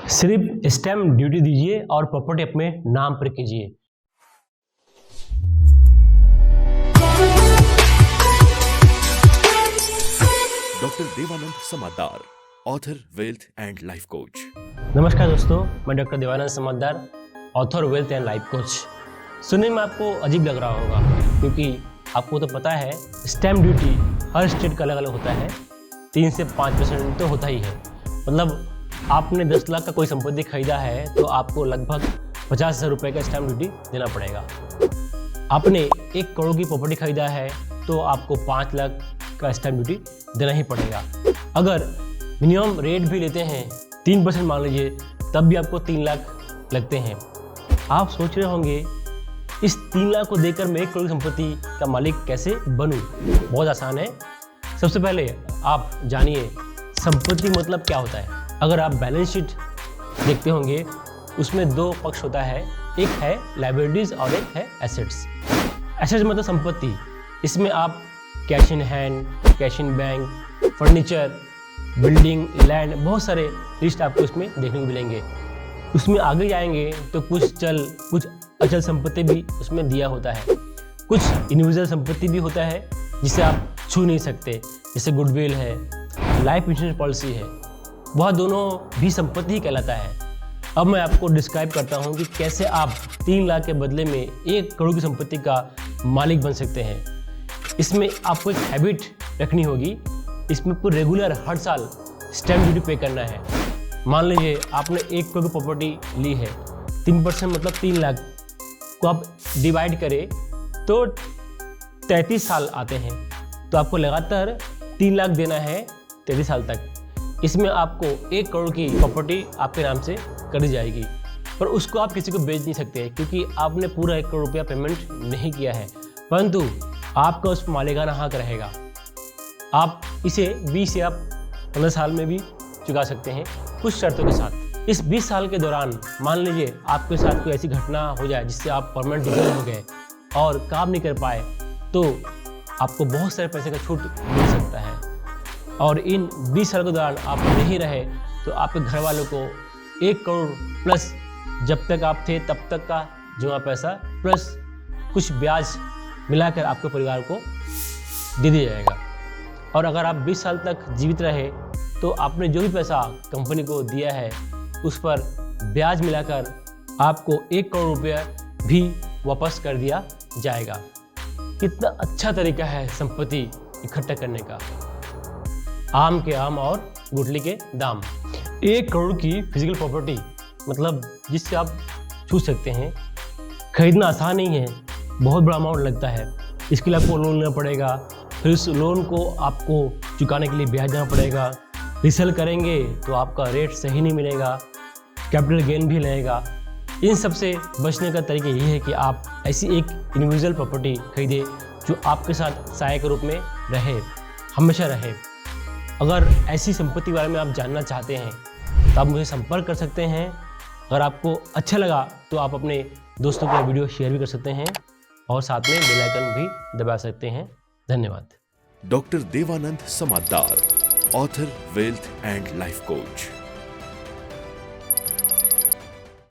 सिर्फ stamp duty दीजिए और प्रॉपर्टी अपने नाम पर कीजिए। Doctor Devanand Samaddar, author, wealth and life coach. नमस्कार दोस्तों, मैं doctor Devanand Samaddar, author, wealth and life coach. सुनने में आपको अजीब लग रहा होगा क्योंकि आपको तो पता है स्टैम्प ड्यूटी हर स्टेट का अलग अलग होता है। 3 से 5% तो होता ही है। मतलब आपने 10 लाख का कोई संपत्ति खरीदा है तो आपको लगभग 50,000 रुपये का स्टैम्प ड्यूटी देना पड़ेगा। आपने 1 करोड़ की प्रॉपर्टी खरीदा है तो आपको 5 लाख का स्टैम्प ड्यूटी देना ही पड़ेगा। अगर मिनिमम रेट भी लेते हैं 3% मान लीजिए, तब भी आपको 3 लाख लगते हैं। आप सोच रहे होंगे इस 3 लाख को देकर मैं 1 करोड़ की संपत्ति का मालिक कैसे बनूं? बहुत आसान है। सबसे पहले आप जानिए संपत्ति मतलब क्या होता है। अगर आप बैलेंस शीट देखते होंगे उसमें 2 पक्ष होता है, एक है लायबिलिटीज और एक है एसेट्स। एसेट्स मतलब संपत्ति, इसमें आप cash in hand, cash in bank, furniture, building, land, बहुत सारे लिस्ट आपको इसमें देखने को मिलेंगे। उसमें आगे जाएंगे तो कुछ चल कुछ अचल संपत्ति भी उसमें दिया होता है। कुछ इंडिविजुअल संपत्ति भी होता है जिसे आप छू नहीं सकते, जैसे गुडविल है, लाइफ इंश्योरेंस पॉलिसी है। वह दोनों भी संपत्ति ही कहलाता है। अब मैं आपको डिस्क्राइब करता हूँ कि कैसे आप 3 लाख के बदले में 1 करोड़ की संपत्ति का मालिक बन सकते हैं। इसमें आपको एक हैबिट रखनी होगी। इसमें आपको रेगुलर हर साल स्टैम्प ड्यूटी पे करना है। मान लीजिए आपने 1 करोड़ की प्रॉपर्टी ली है, 3% मतलब 3 लाख को आप डिवाइड करें तो 33 साल आते हैं। तो आपको लगातार 3 लाख देना है 33 साल तक। इसमें आपको 1 करोड़ की प्रॉपर्टी आपके नाम से कर दी जाएगी, पर उसको आप किसी को बेच नहीं सकते क्योंकि आपने पूरा 1 करोड़ रुपया पेमेंट नहीं किया है, परंतु आपका उस मालिकाना हक रहेगा। आप इसे 20 या 15 साल में भी चुका सकते हैं कुछ शर्तों के साथ। इस 20 साल के दौरान मान लीजिए आपके साथ कोई ऐसी घटना हो जाए जिससे आप परमानेंट डिसेबल हो गए और काम नहीं कर पाए, तो आपको बहुत सारे पैसे का छूट मिल सकता है। और इन 20 साल के दौरान आप नहीं रहे तो आपके घर वालों को 1 करोड़ प्लस जब तक आप थे तब तक का जमा पैसा प्लस कुछ ब्याज मिलाकर आपके परिवार को दे दिया जाएगा। और अगर आप 20 साल तक जीवित रहे तो आपने जो भी पैसा कंपनी को दिया है उस पर ब्याज मिलाकर आपको 1 करोड़ रुपया भी वापस कर दिया जाएगा। कितना अच्छा तरीका है संपत्ति इकट्ठा करने का। आम के आम और गुठली के दाम। 1 करोड़ की फिजिकल प्रॉपर्टी मतलब जिससे आप छू सकते हैं, खरीदना आसान नहीं है, बहुत बड़ा अमाउंट लगता है। इसके लिए आपको लोन लेना पड़ेगा, फिर उस लोन को आपको चुकाने के लिए ब्याज देना पड़ेगा। रिसेल करेंगे तो आपका रेट सही नहीं मिलेगा, कैपिटल गेन भी लगेगा। इन सब से बचने का तरीका यही है कि आप ऐसी एक इंडिविजुअल प्रॉपर्टी खरीदें जो आपके साथ साया के रूप में रहे, हमेशा रहे। अगर ऐसी संपत्ति के बारे में आप जानना चाहते हैं तो आप मुझे संपर्क कर सकते हैं। अगर आपको अच्छा लगा तो आप अपने दोस्तों को वीडियो शेयर भी कर सकते हैं और साथ में बेल आइकन भी दबा सकते हैं। धन्यवाद। Doctor Devanand Samaddar, author, wealth and life coach.